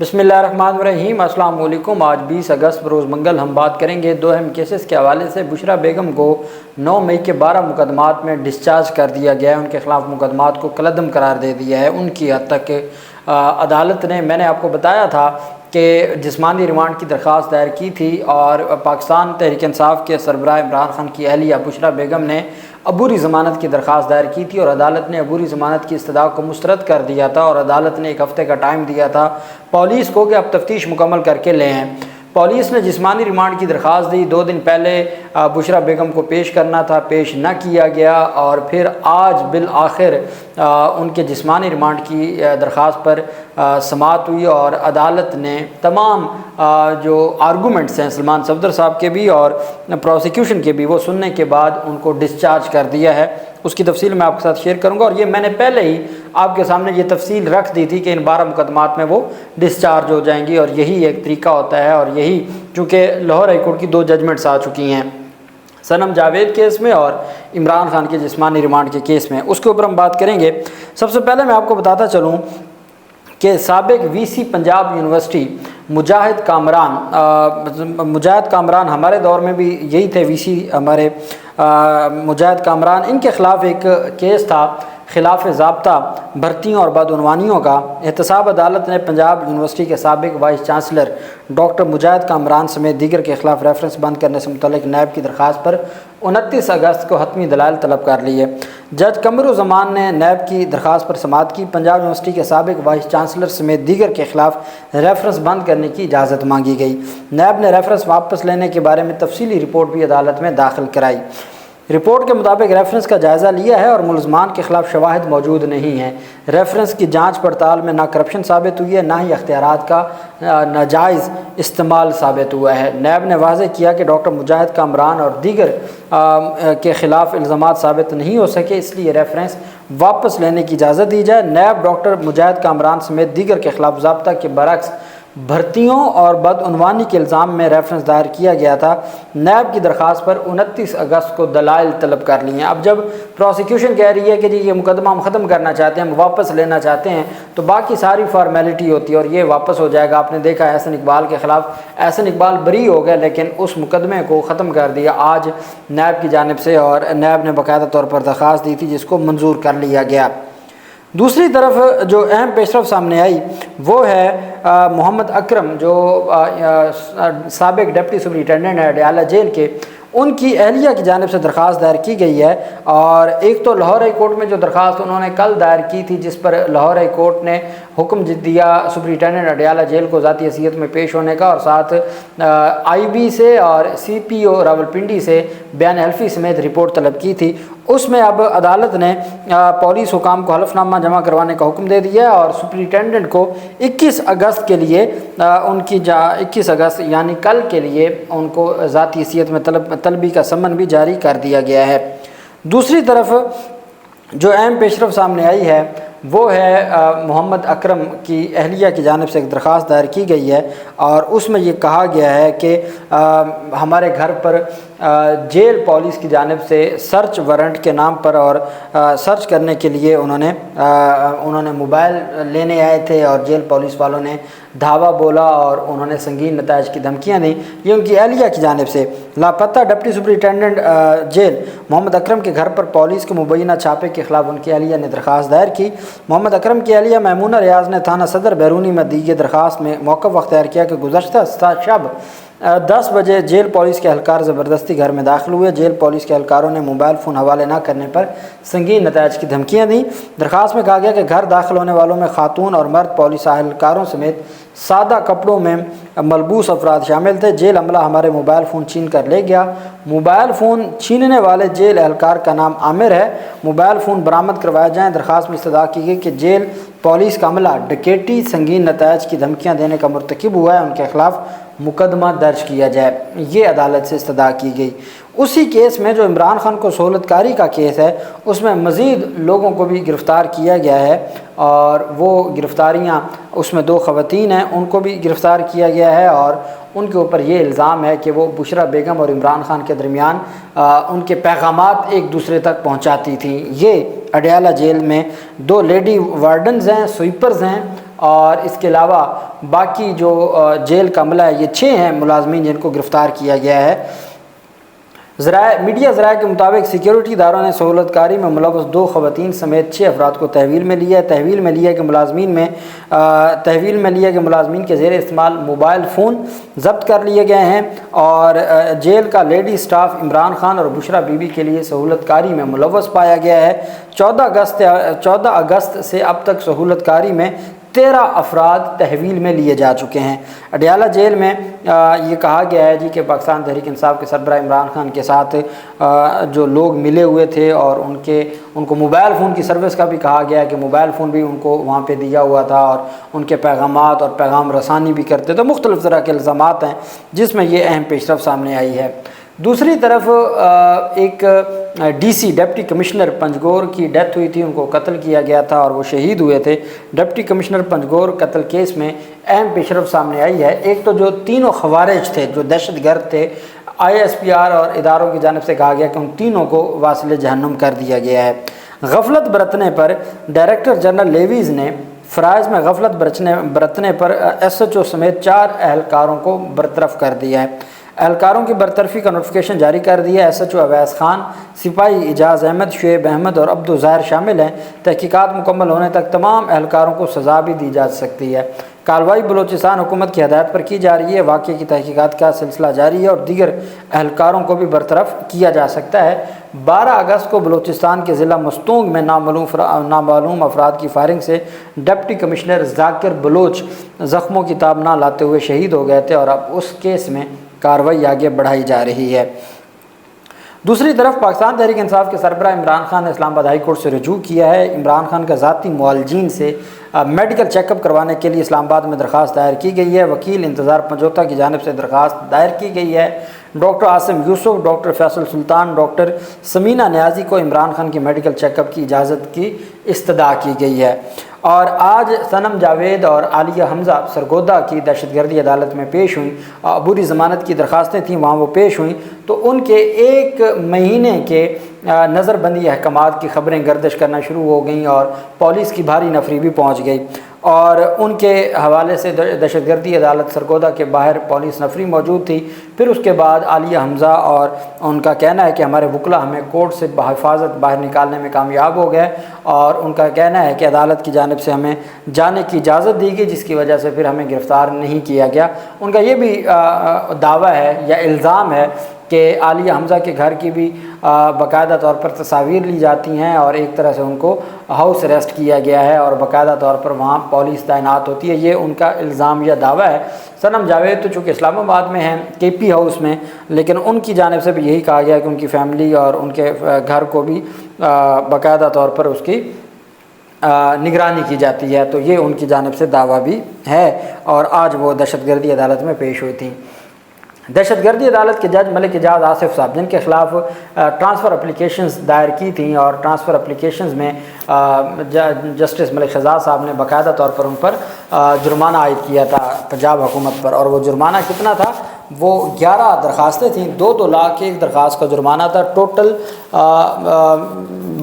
बिस्मिल्लाहिर्रहमानिर्रहीम। अस्सलाम वालेकुम। आज 20 अगस्त रोज़ मंगल हम बात करेंगे दो अहम केसेस के हवाले से। बुशरा बेगम को 9 मई के 12 मुकदमात में डिस्चार्ज कर दिया गया है। उनके ख़िलाफ़ मुकदमात को कलअदम करार दे दिया है। उनकी हद तक अदालत ने, मैंने आपको बताया था कि जिस्मानी रिमांड की दरख्वास्त दायर की थी और पाकिस्तान तहरीक इंसाफ के सरबराह इमरान खान की अहलिया बुशरा बेगम ने अबूरी ज़मानत की दरख्वास्त दायर की थी और अदालत ने अबूरी ज़मानत की इस्तदा को मुस्तरद कर दिया था और अदालत ने 1 हफ़्ते का टाइम दिया था पुलिस को कि अब तफ्तीश मुकम्मल करके ले आएँ। पुलिस ने जिस्मानी रिमांड की दरख्वास्त दी। 2 दिन पहले बुशरा बेगम को पेश करना था, पेश न किया गया और फिर आज बिल आखिर उनके जिस्मानी रिमांड की दरख्वास्त पर समाअत हुई और अदालत ने तमाम जो आर्गूमेंट्स हैं सलमान सफदर साहब के भी और प्रोसिक्यूशन के भी, वो सुनने के बाद उनको डिस्चार्ज कर दिया है। उसकी तफसील मैं आपके साथ शेयर करूंगा और ये मैंने पहले ही आपके सामने ये तफसील रख दी थी कि इन 12 मुकदमात में वो डिस्चार्ज हो जाएंगी और यही एक तरीका होता है। और यही चूँकि लाहौर हाई कोर्ट की 2 जजमेंट्स आ चुकी हैं, सनम जावेद केस में और इमरान खान के जिस्मानी रिमांड के केस में, उसके ऊपर हम बात करेंगे। सबसे पहले मैं आपको बताता चलूँ कि साबिक वीसी पंजाब यूनिवर्सिटी मुजाहिद कामरान हमारे दौर में भी यही थे वीसी हमारे, मुजाहिद कामरान, इनके ख़िलाफ़ एक केस था खिलाफ ज़ाब्ता भर्तियों और बदउनवानियों का। एहतसाब अदालत ने पंजाब यूनिवर्सिटी के साबिक वाइस चांसलर डॉक्टर मुजाहिद कामरान समेत दीगर के ख़िलाफ़ रेफरेंस बंद करने से मुतल्लिक़ नैब की दरख्वास्त पर 29 अगस्त को हतमी दलाइल तलब कर लिए। जज कमरुज़्ज़मान ने नैब की दरख्वास्त पर समाअत की। पंजाब यूनिवर्सिटी के साबिक वाइस चांसलर समेत दीगर के ख़िलाफ़ रेफरेंस बंद करने की इजाज़त मांगी गई। नैब ने रेफरेंस वापस लेने के बारे में तफसीली रिपोर्ट भी अदालत में दाखिल कराई। रिपोर्ट के मुताबिक रेफरेंस का जायज़ा लिया है और मुलज़मान के ख़िलाफ़ शवाहिद मौजूद नहीं हैं। रेफरेंस की जांच पड़ताल में ना करप्शन साबित हुई है, ना ही अख्तियारात का नाजायज़ इस्तेमाल साबित हुआ है। नैब ने वाज़ेह किया कि डॉक्टर मुजाहिद कामरान और दीगर के ख़िलाफ़ इल्ज़ामात साबित नहीं हो सके, इसलिए रेफरेंस वापस लेने की इजाज़त दी जाए। नैब डॉक्टर मुजाहिद कामरान समेत दीगर के ख़िलाफ़ ज़ाब्ता के बरक्स भर्तियों और बदउनवानी के इल्ज़ाम में रेफरेंस दायर किया गया था। नैब की दरख्वास्त पर 29 अगस्त को दलाइल तलब कर लिए हैं। अब जब प्रोसिक्यूशन कह रही है कि जी ये मुकदमा हम ख़त्म करना चाहते हैं, हम वापस लेना चाहते हैं, तो बाकी सारी फॉर्मेलिटी होती है और ये वापस हो जाएगा। आपने देखा एहसन इकबाल के ख़िलाफ़, एहसन इकबाल बरी हो गए लेकिन उस मुकदमे को ख़त्म कर दिया आज नैब की जानिब से और नैब ने बाकायदा तौर पर दरख्वास्त दी थी जिसको मंजूर कर लिया गया। दूसरी तरफ जो अहम पेशरफ सामने आई वो है मोहम्मद अकरम, जो साबिक डिप्टी सुपरिटेंडेंट है अडयाला जेल के, उनकी अहलिया की जानिब से दरख्वास्त दायर की गई है। और एक तो लाहौर हाई कोर्ट में जो दरख्वास्त उन्होंने कल दायर की थी जिस पर लाहौर हाई कोर्ट ने हुक्म दिया सुपरिटेंडेंट अडयाला जेल को ज़ाती हैसियत में पेश होने का और साथ IB से और CPO रावलपिंडी से बयान हल्फी समेत रिपोर्ट तलब की थी, उसमें अब अदालत ने पुलिस हुकाम को हलफनामा जमा करवाने का हुक्म दे दिया और सुपरिटेंडेंट को 21 अगस्त के लिए उनकी 21 अगस्त यानी कल के लिए उनको ज़ाती हैसियत में तलबी का सम्मन भी जारी कर दिया गया है। दूसरी तरफ जो अहम पेशरफ सामने आई है वो है मोहम्मद अकरम की अहलिया की जानिब से एक दरख्वास्त दायर की गई है और उसमें ये कहा गया है कि हमारे घर पर जेल पुलिस की जानिब से सर्च वारंट के नाम पर और सर्च करने के लिए उन्होंने मोबाइल लेने आए थे और जेल पुलिस वालों ने धावा बोला और उन्होंने संगीन नताइज की धमकियां दी। ये उनकी अहलिया की जानिब से। लापता deputy superintendent jail Mohammad Akram के घर पर पुलिस के मुबैना छापे के ख़िलाफ़ उनकी अहलिया ने दरख्वास्त दायर की। मोहम्मद अकरम की अहलिया महमूना रियाज ने थाना सदर बैरूनी में दी गई दरख्वास्त में मौक़िफ़ अख्तियार किया कि गुज़श्ता शब 10 बजे जेल पुलिस के एहलकार ज़बरदस्ती घर में दाखिल हुए। जेल पुलिस के एहलकारों ने मोबाइल फ़ोन हवाले न करने पर संगीन नताइज की धमकियाँ दी। दरख्वास्त में कहा गया कि घर दाखिल होने वालों में खातून और मर्द पुलिस एहलकारों समेत सादा कपड़ों में मलबूस अफराद शामिल थे। जेल अमला हमारे मोबाइल फ़ोन छीन कर ले गया। मोबाइल फ़ोन छीनने वाले जेल एहलकार का नाम आमिर है। मोबाइल फ़ोन बरामद करवाए जाएँ। दरख्वास्त में इस्तदा की गई कि जेल पुलिस का अमला डकैती संगीन नताइज की धमकियाँ देने का मुर्तकिब हुआ है, उनके ख़िलाफ़ मुकदमा दर्ज किया जाए, ये अदालत से इस्तदा की गई। उसी केस में जो इमरान खान को सहूलतकारी का केस है उसमें मज़ीद लोगों को भी गिरफ़्तार किया गया है और वो गिरफ़्तारियाँ, उसमें 2 ख़वातीन हैं, उनको भी गिरफ़्तार किया गया है और उनके ऊपर ये इल्ज़ाम है कि वो बुशरा बेगम और इमरान खान के दरमियान उनके पैगामात एक दूसरे तक पहुँचाती थी। ये अडयाला जेल में 2 लेडी वार्डन्स हैं, स्वीपर्स हैं اور اس کے علاوہ باقی جو جیل کا عملہ ہے، یہ 6 ہیں ملازمین جن کو گرفتار کیا گیا ہے۔ میڈیا ذرائع کے مطابق سیکیورٹی اداروں نے سہولت کاری میں ملوث 2 خواتین سمیت 6 افراد کو تحویل میں لیا ہے۔ تحویل میں لیا کہ ملازمین کے زیر استعمال موبائل فون ضبط کر لیے گئے ہیں، اور جیل کا لیڈی سٹاف عمران خان اور بشرا بی بی کے لیے سہولت کاری میں ملوث پایا گیا ہے۔ 14 اگست سے اب تک سہولت کاری میں 13 افراد تحویل میں لیے جا چکے ہیں۔ اڈیالہ جیل میں یہ کہا گیا ہے کہ پاکستان تحریک انصاف کے سربراہ عمران خان کے ساتھ جو لوگ ملے ہوئے تھے، اور ان کو موبائل فون کی سروس کا بھی کہا گیا ہے کہ موبائل فون بھی ان کو وہاں پہ دیا ہوا تھا، اور ان کے پیغامات اور پیغام رسانی بھی کرتے تھے۔ مختلف طرح کے الزامات ہیں جس میں یہ اہم پیش رفت سامنے آئی ہے۔ دوسری طرف ایک D C deputy commissioner Panjgur کی ڈیتھ ہوئی تھی، ان کو قتل کیا گیا تھا اور وہ شہید ہوئے تھے۔ ڈپٹی کمشنر پنجگور قتل کیس میں اہم پیش رفت سامنے آئی ہے۔ ایک تو جو تینوں خوارج تھے، جو دہشت گرد تھے، ISPR اور اداروں کی جانب سے کہا گیا کہ ان تینوں کو واصل جہنم کر دیا گیا ہے۔ غفلت برتنے پر ڈائریکٹر جنرل لیویز نے فرائض میں غفلت برتنے پر SHO سمیت 4 اہلکاروں کو برطرف کر دیا ہے۔ اہلکاروں کی برطرفی کا نوٹیفیکیشن جاری کر دیا ہے۔ SHO اویس خان، سپاہی اعجاز احمد، شعیب احمد اور عبد الظاہر شامل ہیں۔ تحقیقات مکمل ہونے تک تمام اہلکاروں کو سزا بھی دی جا سکتی ہے۔ کارروائی بلوچستان حکومت کی ہدایت پر کی جا رہی ہے۔ واقعے کی تحقیقات کا سلسلہ جاری ہے اور دیگر اہلکاروں کو بھی برطرف کیا جا سکتا ہے۔ 12 اگست کو بلوچستان کے ضلع مستونگ میں نامعلوم افراد کی فائرنگ سے ڈپٹی کمشنر ذاکر بلوچ زخموں کی تاب نہ لاتے ہوئے شہید ہو گئے تھے، اور اب اس کیس میں کارروائی آگے بڑھائی جا رہی ہے۔ دوسری طرف پاکستان تحریک انصاف کے سربراہ عمران خان نے اسلام آباد ہائی کورٹ سے رجوع کیا ہے۔ عمران خان کا ذاتی معالجین سے میڈیکل چیک اپ کروانے کے لیے اسلام آباد میں درخواست دائر کی گئی ہے۔ وکیل انتظار پنجوتا کی جانب سے درخواست دائر کی گئی ہے۔ ڈاکٹر عاصم یوسف، ڈاکٹر فیصل سلطان، ڈاکٹر سمینہ نیازی کو عمران خان کی میڈیکل چیک اپ کی اجازت کی استدعا کی گئی ہے۔ اور آج صنم جاوید اور عالیہ حمزہ سرگودا کی دہشت گردی عدالت میں پیش ہوئیں۔ عبوری ضمانت کی درخواستیں تھیں، وہاں وہ پیش ہوئیں تو ان کے 1 مہینے کے نظر بندی احکامات کی خبریں گردش کرنا شروع ہو گئیں، اور پولیس کی بھاری نفری بھی پہنچ گئی، اور ان کے حوالے سے دہشت گردی عدالت سرگودا کے باہر پولیس نفری موجود تھی۔ پھر اس کے بعد عالیہ حمزہ اور ان کا کہنا ہے کہ ہمارے وکلا ہمیں کورٹ سے بحفاظت باہر نکالنے میں کامیاب ہو گئے، اور ان کا کہنا ہے کہ عدالت کی جانب سے ہمیں جانے کی اجازت دی گئی، جس کی وجہ سے پھر ہمیں گرفتار نہیں کیا گیا۔ ان کا یہ بھی دعویٰ ہے یا الزام ہے کہ عالیہ حمزہ کے گھر کی بھی باقاعدہ طور پر تصاویر لی جاتی ہیں، اور ایک طرح سے ان کو ہاؤس اریسٹ کیا گیا ہے، اور باقاعدہ طور پر وہاں پولیس تعینات ہوتی ہے۔ یہ ان کا الزام یا دعویٰ ہے۔ صنم جاوید تو چونکہ اسلام آباد میں ہیں KP ہاؤس میں، لیکن ان کی جانب سے بھی یہی کہا گیا کہ ان کی فیملی اور ان کے گھر کو بھی باقاعدہ طور پر اس کی نگرانی کی جاتی ہے، تو یہ ان کی جانب سے دعویٰ بھی ہے، اور آج وہ دہشت گردی عدالت میں پیش ہوئی تھیں۔ دہشت گردی عدالت کے جج ملک اعجاز آصف صاحب، جن کے خلاف ٹرانسفر اپلیکیشنز دائر کی تھیں، اور ٹرانسفر اپلیکیشنز میں جسٹس ملک شہزاد صاحب نے باقاعدہ طور پر ان پر جرمانہ عائد کیا تھا پنجاب حکومت پر، اور وہ جرمانہ کتنا تھا؟ وہ 11 درخواستیں تھیں، 2 لاکھ ایک درخواست کا جرمانہ تھا، ٹوٹل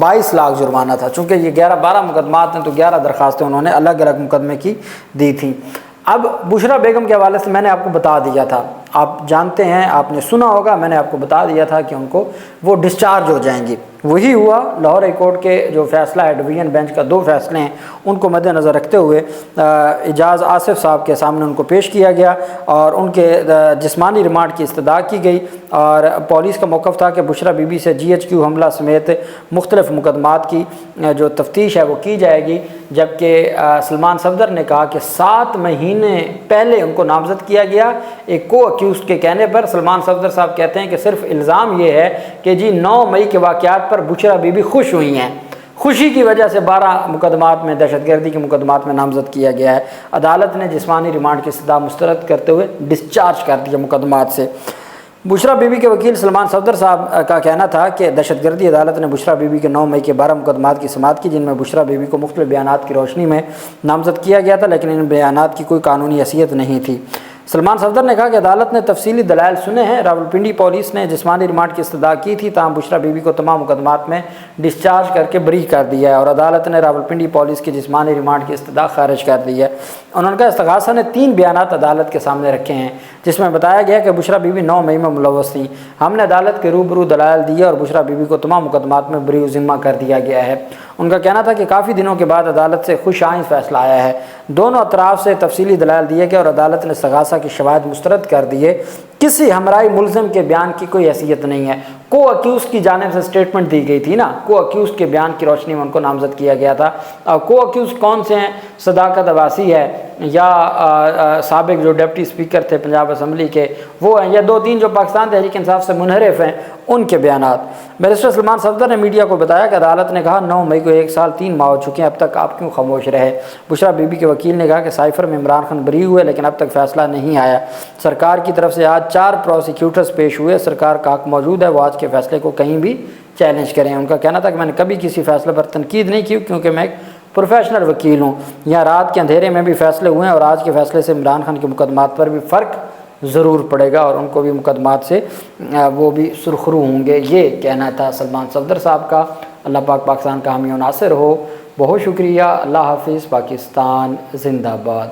22 لاکھ جرمانہ تھا۔ چونکہ یہ 12 مقدمات ہیں تو 11 درخواستیں انہوں نے الگ الگ مقدمے کی دی تھیں۔ اب بشرا بیگم کے حوالے سے میں نے آپ کو بتا دیا تھا، آپ جانتے ہیں، آپ نے سنا ہوگا، میں نے آپ کو بتا دیا تھا کہ ان کو وہ ڈسچارج ہو جائیں گی۔ وہی ہوا۔ لاہور ہائی کورٹ کے جو فیصلہ ہے، ڈویژن بینچ کا 2 فیصلے ہیں، ان کو مد نظر رکھتے ہوئے اعجاز آصف صاحب کے سامنے ان کو پیش کیا گیا، اور ان کے جسمانی ریمانڈ کی استدعا کی گئی، اور پولیس کا موقف تھا کہ بشرا بی بی سے GHQ حملہ سمیت مختلف مقدمات کی جو تفتیش ہے وہ کی جائے گی، جبکہ سلمان صفدر نے کہا کہ 7 مہینے پہلے ان کو نامزد کیا گیا ایک کو اکیوزڈ کے کہنے پر۔ سلمان صفدر صاحب کہتے ہیں کہ صرف الزام یہ ہے کہ جی 9 مئی کے واقعات پر بشرا بی بی خوش ہوئی ہیں، خوشی کی وجہ سے 12 مقدمات میں، دہشت گردی کے مقدمات میں نامزد کیا گیا ہے۔ عدالت نے جسمانی ریمانڈ کی استدعا مسترد کرتے ہوئے ڈسچارج کر دیا مقدمات سے۔ بشرا بی بی کے وکیل سلمان صفدر صاحب کا کہنا تھا کہ دہشت گردی عدالت نے بشرا بی بی کے 9 مئی کے 12 مقدمات کی سماعت کی، جن میں بشرا بی بی کو مختلف بیانات کی روشنی میں نامزد کیا گیا تھا، لیکن ان بیانات کی کوئی قانونی حیثیت نہیں تھی۔ सलमान सफदर ने कहा कि अदालत ने तफसीली दलाइल सुने हैं। रावलपिंडी पुलिस ने जिस्मानी रिमांड की इस्तदा की थी, ताहम बुशरा बीबी को तमाम मुकदमात में डिस्चार्ज करके बरी कर दिया है और अदालत ने रावलपिंडी पुलिस की जिस्मानी रिमांड की इस्तदा खारिज कर दी है। उन्होंने कहा इस्तगासा ने 3 बयानात अदालत के सामने रखे हैं जिसमें बताया गया कि बुशरा बीबी 9 मई में मुलव्वस थी। हमने अदालत के रूबरू दलाइल दिए और बुशरा बीबी को तमाम मुकदमात में बरी ज़िम्मा कर दिया गया है। उनका कहना था कि काफ़ी दिनों के बाद अदालत से खुश आइंद फैसला आया है। दोनों अतराफ से तफसीली दलाइल दिए गए और अदालत ने इस्तगासा की शवाहिद मुस्तरद कर दिए। किसी हमराई मुलज़िम के बयान की कोई हैसियत नहीं है। को अक्यूज़ की जानिब से स्टेटमेंट दी गई थी ना, को अक्यूज़ के बयान की रोशनी में उनको नामजद किया गया था। को अक्यूज़ कौन से हैं? सदाकत अब्बासी है या साबिक जो डिप्टी स्पीकर थे पंजाब असम्बली के वो हैं, या 2-3 जो पाकिस्तान तहरीक इंसाफ से मुनहरिफ हैं उनके बयानात। बैरिस्टर सलमान सफदर ने मीडिया को बताया कि अदालत ने कहा 9 मई को 1 साल 3 माह हो चुके हैं, अब तक आप क्यों खामोश रहे। बुशरा बीबी के वकील ने कहा कि साइफर में इमरान खान बरी हुए लेकिन अब तक फैसला नहीं आया। सरकार की तरफ से आज 4 प्रोसिक्यूटर्स पेश हुए। सरकार का हक मौजूद है, वो आज के फैसले को कहीं भी चैलेंज करें। उनका कहना था कि मैंने कभी किसी फैसले पर तनकीद नहीं की क्योंकि मैं एक प्रोफेशनल वकील हूँ। यहाँ रात के अंधेरे में भी फैसले हुए हैं और आज के फैसले से इमरान खान के मुकदमात पर भी फ़र्क ज़रूर पड़ेगा और उनको भी मुकदमात से वो भी सुरखरू होंगे। ये कहना था सलमान सफदर साहब का। अल्लाह पाक पाकिस्तान का हामी और नासिर हो। बहुत शुक्रिया। अल्लाह हाफिज़। पाकिस्तान जिंदाबाद।